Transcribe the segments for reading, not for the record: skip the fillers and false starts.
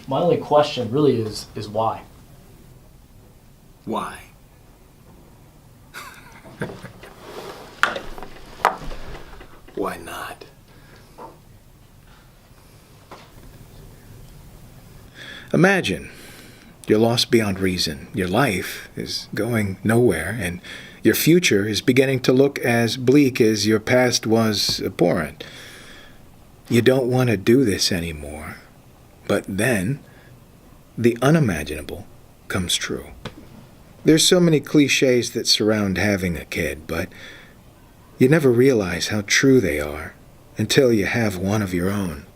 My only question really is why? Why? Why not? Imagine you're lost beyond reason. Your life is going nowhere, and your future is beginning to look as bleak as your past was abhorrent. You don't want to do this anymore. But then, the unimaginable comes true. There's so many cliches that surround having a kid, but you never realize how true they are until you have one of your own.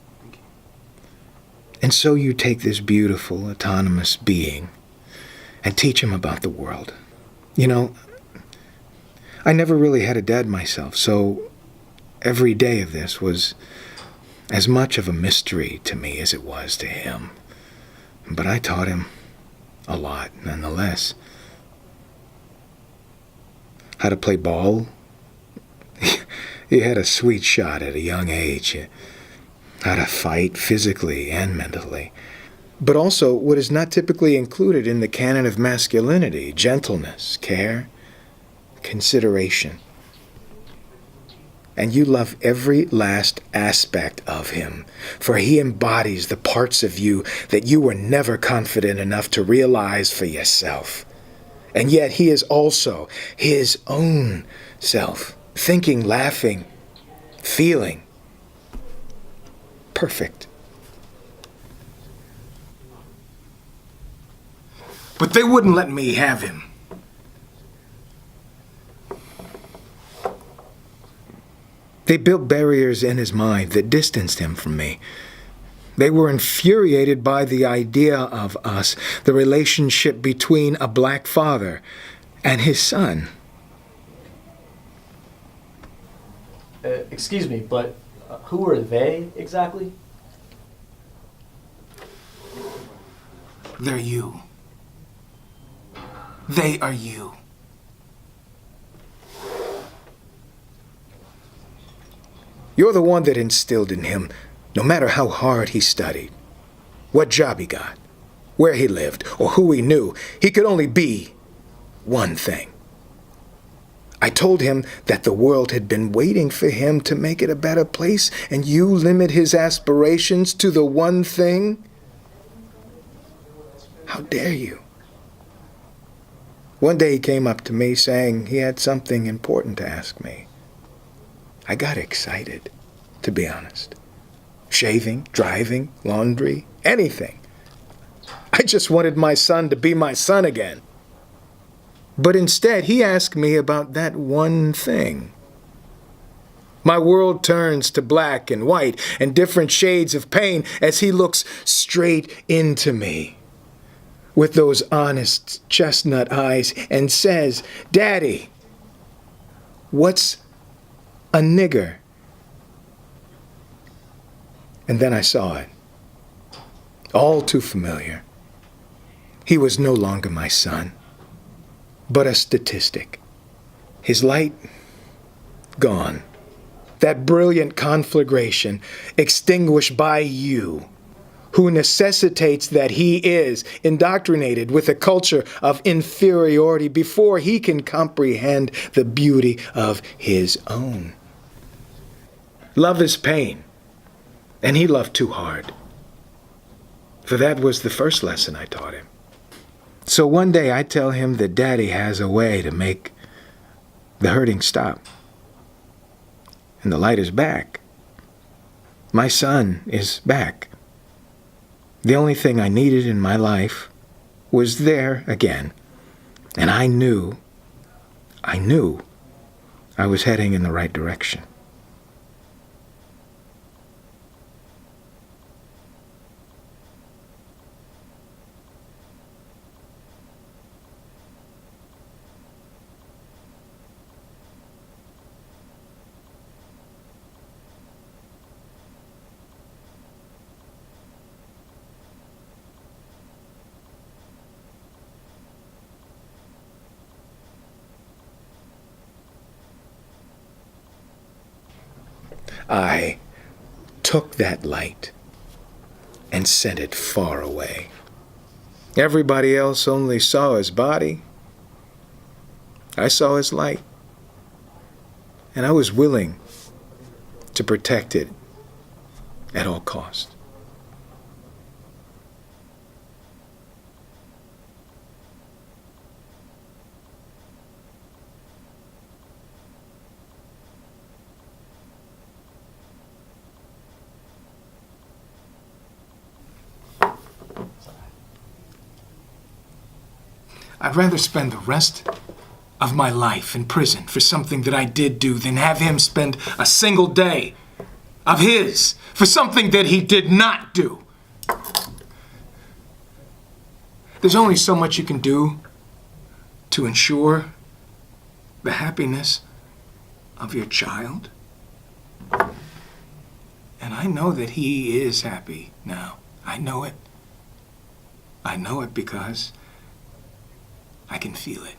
And so you take this beautiful, autonomous being and teach him about the world. You know, I never really had a dad myself, so every day of this was as much of a mystery to me as it was to him. But I taught him a lot, nonetheless. How to play ball. He had a sweet shot at a young age. How to fight physically and mentally. But also what is not typically included in the canon of masculinity: gentleness, care, consideration. And you love every last aspect of him, for he embodies the parts of you that you were never confident enough to realize for yourself. And yet he is also his own self, thinking, laughing, feeling. Perfect. But they wouldn't let me have him. They built barriers in his mind that distanced him from me. They were infuriated by the idea of us, the relationship between a black father and his son. Excuse me, but who are they exactly? They're you. They are you. You're the one that instilled in him, no matter how hard he studied, what job he got, where he lived, or who he knew, he could only be one thing. I told him that the world had been waiting for him to make it a better place, and you limit his aspirations to the one thing? How dare you? One day he came up to me saying he had something important to ask me. I got excited, to be honest. Shaving, driving, laundry, anything. I just wanted my son to be my son again. But instead, he asked me about that one thing. My world turns to black and white and different shades of pain as he looks straight into me with those honest chestnut eyes and says, "Daddy, what's a nigger?" And then I saw it. All too familiar. He was no longer my son, but a statistic. His light, gone. That brilliant conflagration extinguished by you, who necessitates that he is indoctrinated with a culture of inferiority before he can comprehend the beauty of his own. Love is pain, and he loved too hard. For that was the first lesson I taught him. So one day I tell him that Daddy has a way to make the hurting stop. And the light is back. My son is back. The only thing I needed in my life was there again. And I knew I was heading in the right direction. I took that light and sent it far away. Everybody else only saw his body. I saw his light, and I was willing to protect it at all cost. I'd rather spend the rest of my life in prison for something that I did do than have him spend a single day of his for something that he did not do. There's only so much you can do to ensure the happiness of your child. And I know that he is happy now. I know it. I know it because I can feel it.